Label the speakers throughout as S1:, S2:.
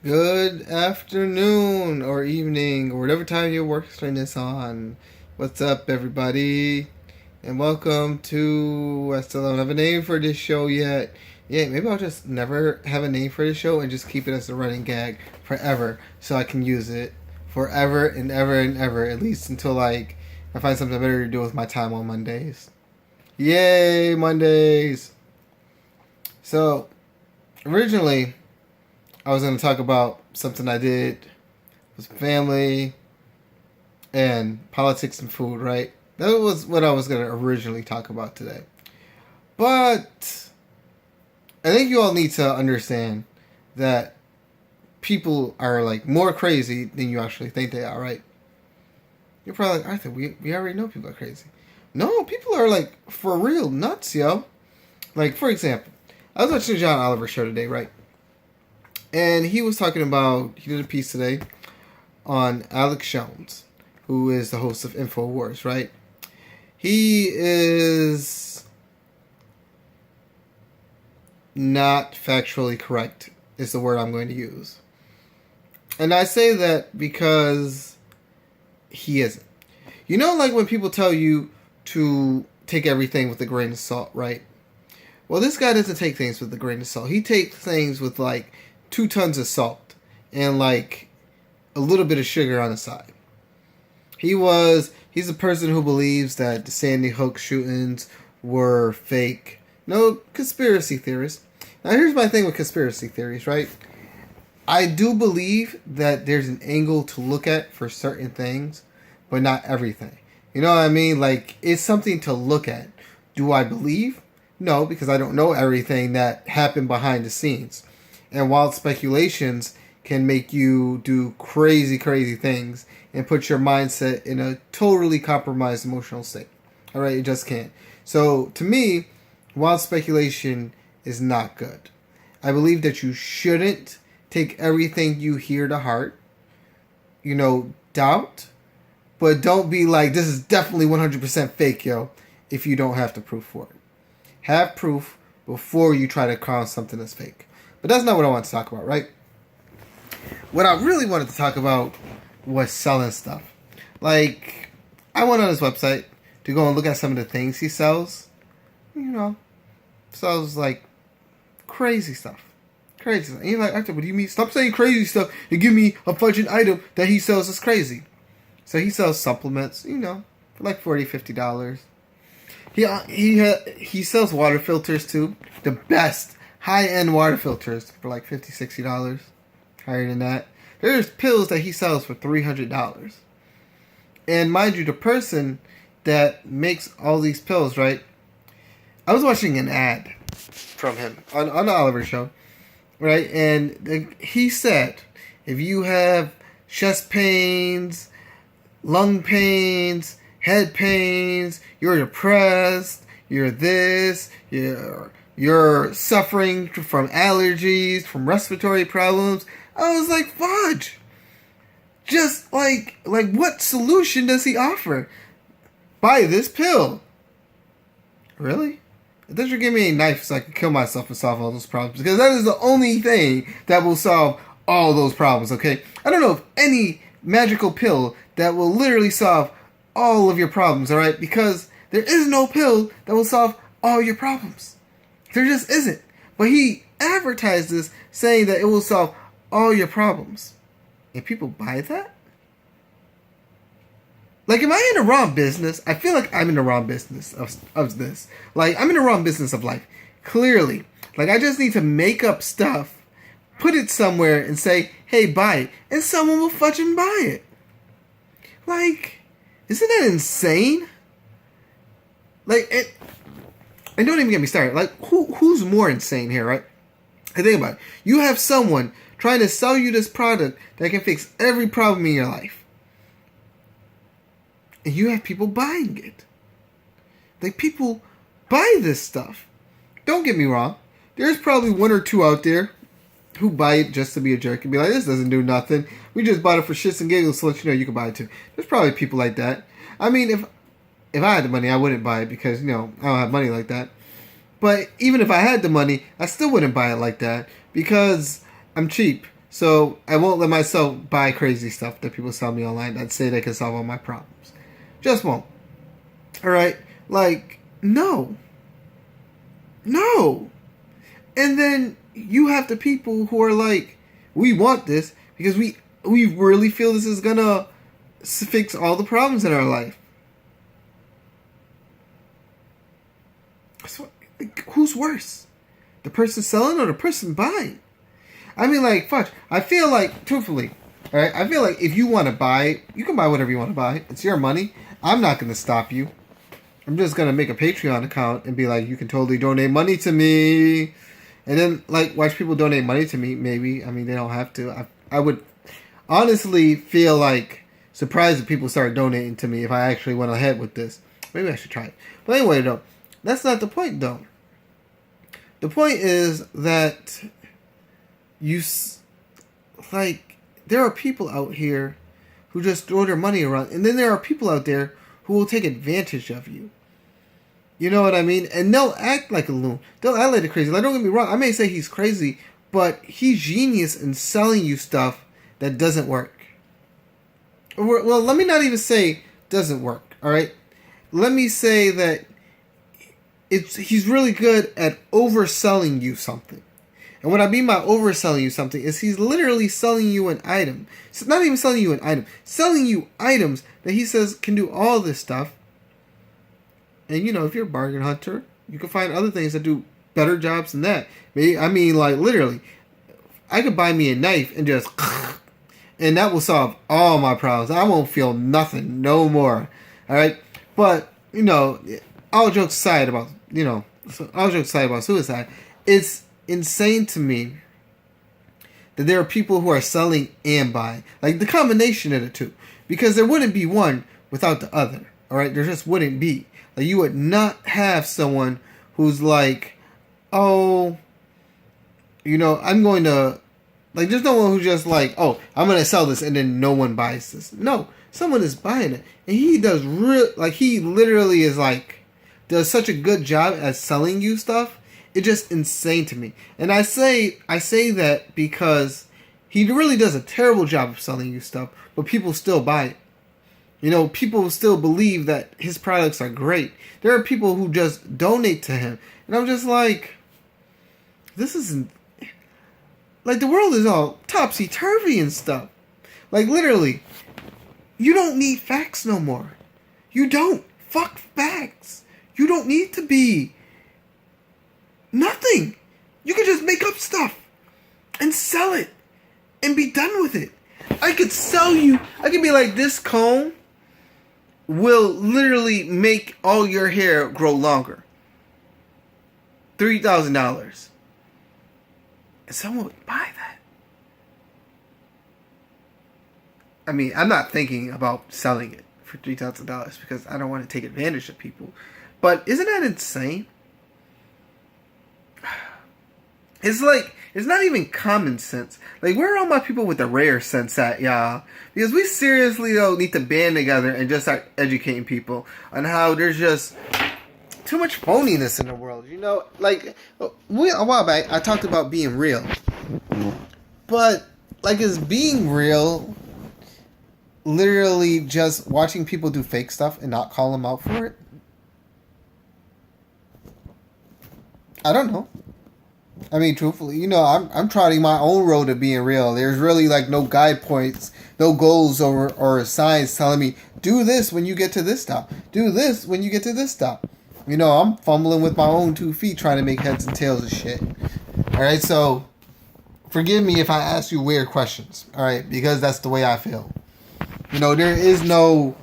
S1: Good afternoon or evening or whatever time you're working this on. What's up, everybody? And welcome to. I still don't have a name for this show yet. Yeah, maybe I'll just never have a name for this show and just keep it as a running gag forever so I can use it forever and ever and ever, at least until I find something better to do with my time on Mondays. Yay, Mondays! So, originally, I was going to talk about something I did with family and politics and food, right? That was what I was going to originally talk about today. But I think you all need to understand that people are more crazy than you actually think they are, right? You're probably like, Arthur, we already know people are crazy. No, people are for real nuts, yo. For example, I was watching the John Oliver show today, right? And he was talking about, he did a piece today on Alex Jones, who is the host of InfoWars, right? He is not factually correct, is the word I'm going to use. And I say that because he isn't. You know, when people tell you to take everything with a grain of salt, right? Well, this guy doesn't take things with a grain of salt. He takes things with 2 tons of salt and a little bit of sugar on the side. He's a person who believes that the Sandy Hook shootings were fake. No, conspiracy theorist. Now here's my thing with conspiracy theories, right? I do believe that there's an angle to look at for certain things, but not everything. You know what I mean? It's something to look at. Do I believe? No, because I don't know everything that happened behind the scenes. And wild speculations can make you do crazy, crazy things and put your mindset in a totally compromised emotional state. All right, it just can't. So to me, wild speculation is not good. I believe that you shouldn't take everything you hear to heart. Doubt, but don't be like, this is definitely 100% fake, yo, if you don't have the proof for it. Have proof before you try to crown something as fake. But that's not what I want to talk about, right? What I really wanted to talk about was selling stuff. I went on his website to go and look at some of the things he sells. Sells crazy stuff. Crazy stuff. And you're like, Arthur, what do you mean? Stop saying crazy stuff and give me a fudging item that he sells as crazy. So he sells supplements, for $40, $50. He sells water filters too. The best high-end water filters for $50, $60. Higher than that. There's pills that he sells for $300. And mind you, the person that makes all these pills, right? I was watching an ad from him on the Oliver show, right? And he said, if you have chest pains, lung pains, head pains, you're depressed, you're this, you're suffering from allergies, from respiratory problems. I was like, fudge. Just what solution does he offer? Buy this pill. Really? It doesn't give me a knife so I can kill myself and solve all those problems. Because that is the only thing that will solve all those problems, okay? I don't know of any magical pill that will literally solve all of your problems, alright? Because there is no pill that will solve all your problems. There just isn't. But he advertised this saying that it will solve all your problems. And people buy that? Am I in the wrong business? I feel like I'm in the wrong business of this. I'm in the wrong business of life. Clearly. I just need to make up stuff, put it somewhere, and say, hey, buy it. And someone will fucking buy it. Isn't that insane? And don't even get me started. Who's more insane here, right? And think about it. You have someone trying to sell you this product that can fix every problem in your life. And you have people buying it. People buy this stuff. Don't get me wrong. There's probably 1 or 2 out there who buy it just to be a jerk and be like, this doesn't do nothing. We just bought it for shits and giggles to let you know you can buy it too. There's probably people like that. I mean, if I had the money, I wouldn't buy it because, I don't have money like that. But even if I had the money, I still wouldn't buy it like that because I'm cheap. So I won't let myself buy crazy stuff that people sell me online that say they can solve all my problems. Just won't. Alright? Like, no. No. And then you have the people who are like, we want this because we really feel this is gonna fix all the problems in our life. So, like, who's worse? The person selling or the person buying? I mean, like, fuck. I feel like, truthfully, alright, I feel like if you want to buy, you can buy whatever you want to buy. It's your money. I'm not going to stop you. I'm just going to make a Patreon account and be like, you can totally donate money to me. And then, like, watch people donate money to me, maybe. I mean, they don't have to. I would honestly feel like surprised if people start donating to me if I actually went ahead with this. Maybe I should try it. But anyway, though, that's not the point, though. The point is that there are people out here who just throw their money around, and then there are people out there who will take advantage of you. You know what I mean? And they'll act like a loon. They'll act like they're crazy. Like, don't get me wrong, I may say he's crazy, but he's genius in selling you stuff that doesn't work. Well, let me not even say doesn't work, alright? Let me say that he's really good at overselling you something. And what I mean by overselling you something is he's literally selling you an item. It's not even selling you an item. Selling you items that he says can do all this stuff. And, you know, if you're a bargain hunter, you can find other things that do better jobs than that. I mean, like, literally, I could buy me a knife and just... And that will solve all my problems. I won't feel nothing no more. Alright? But, you know, all jokes aside about suicide, it's insane to me that there are people who are selling and buying. Like, the combination of the two. Because there wouldn't be one without the other. Alright? There just wouldn't be. Like, you would not have someone who's like, oh, you know, I'm going to... Like, there's no one who's just like, oh, I'm going to sell this and then no one buys this. No. Someone is buying it. And he does he literally is like, does such a good job at selling you stuff. It's just insane to me. And I say that because he really does a terrible job of selling you stuff, but people still buy it. You know, people still believe that his products are great. There are people who just donate to him. And I'm just like, this isn't... Like, the world is all topsy-turvy and stuff. Like, literally, you don't need facts no more. You don't. Fuck facts. You don't need to be nothing. You can just make up stuff and sell it and be done with it. I could sell you... I could be like, this comb will literally make all your hair grow longer. $3,000. And someone would buy that. I mean, I'm not thinking about selling it for $3,000 because I don't want to take advantage of people. But isn't that insane? It's like, it's not even common sense. Like, where are all my people with the rare sense at, y'all? Because we seriously, though, need to band together and just start educating people on how there's just too much phoniness in the world, you know? Like, a while back, I talked about being real. But, like, is being real literally just watching people do fake stuff and not call them out for it? I don't know. I mean, truthfully, you know, I'm trotting my own road to being real. There's really, like, no guide points, no goals or signs telling me, do this when you get to this stop. Do this when you get to this stop. You know, I'm fumbling with my own 2 feet trying to make heads and tails of shit. Alright, so forgive me if I ask you weird questions. Alright, because that's the way I feel. You know, there is no...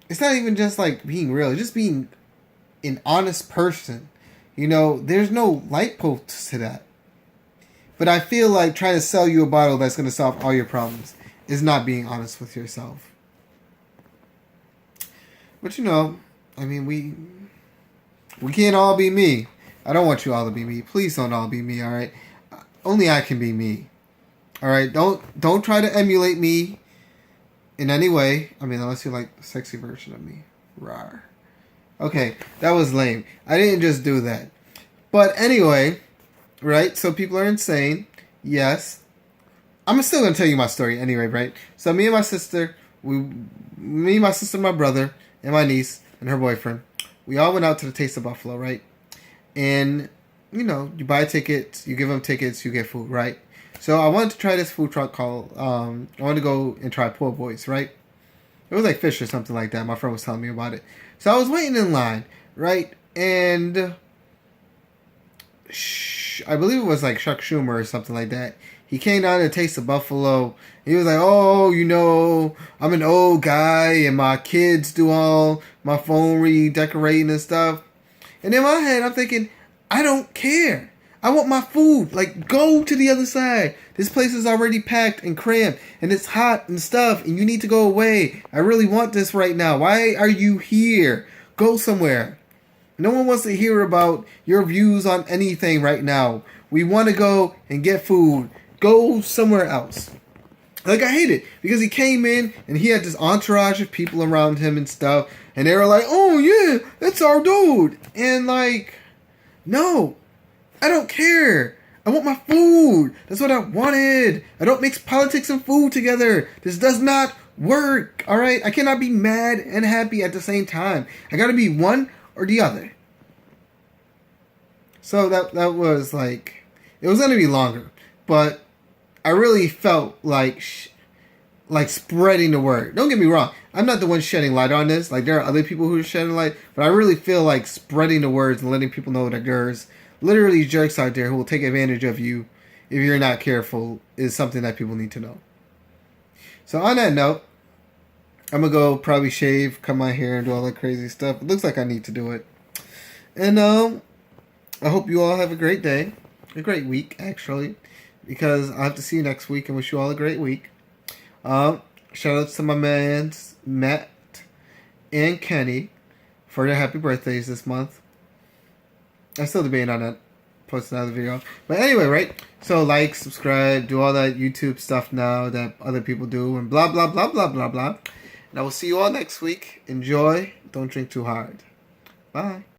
S1: It's not even just like being real. It's just being an honest person. You know, there's no light post to that. But I feel like trying to sell you a bottle that's going to solve all your problems is not being honest with yourself. But you know, I mean, we can't all be me. I don't want you all to be me. Please don't all be me, alright? Only I can be me. Alright? Don't try to emulate me in any way. I mean, unless you like a sexy version of me. Rawr. Okay, that was lame. I didn't just do that. But anyway, right? So people are insane. Yes. I'm still gonna tell you my story anyway, right? So me and my sister, my brother, and my niece and her boyfriend, we all went out to the Taste of Buffalo, right? And you know, you buy tickets, you give them tickets, you get food, right? So I wanted to try this food truck called I wanted to go and try Poor Boys, right? It was like fish or something like that. My friend was telling me about it. So I was waiting in line, right? And I believe it was like Chuck Schumer or something like that. He came down to Taste of Buffalo. He was like, oh, you know, I'm an old guy and my kids do all my phone redecorating and stuff. And in my head, I'm thinking, I don't care. I want my food. Like, go to the other side. This place is already packed and cramped and it's hot and stuff and you need to go away. I really want this right now. Why are you here? Go somewhere. No one wants to hear about your views on anything right now. We want to go and get food. Go somewhere else. Like, I hate it because he came in and he had this entourage of people around him and stuff. And they were like, oh, yeah, that's our dude. And like, no, I don't care. I want my food. That's what I wanted. I don't mix politics and food together. This does not work. All right. I cannot be mad and happy at the same time. I got to be one or the other. So that was like, it was going to be longer, but I really felt like spreading the word. Don't get me wrong. I'm not the one shedding light on this. Like, there are other people who are shedding light, but I really feel like spreading the words and letting people know that there's literally jerks out there who will take advantage of you if you're not careful is something that people need to know. So on that note, I'm going to go probably shave, cut my hair, and do all that crazy stuff. It looks like I need to do it. And I hope you all have a great day. A great week, actually. Because I have to see you next week and wish you all a great week. Shout out to my mans, Matt and Kenny, for their happy birthdays this month. I'm still debating on that. Post another video. But anyway, right? So like, subscribe, do all that YouTube stuff now that other people do, and blah, blah, blah, blah, blah, blah. And I will see you all next week. Enjoy. Don't drink too hard. Bye.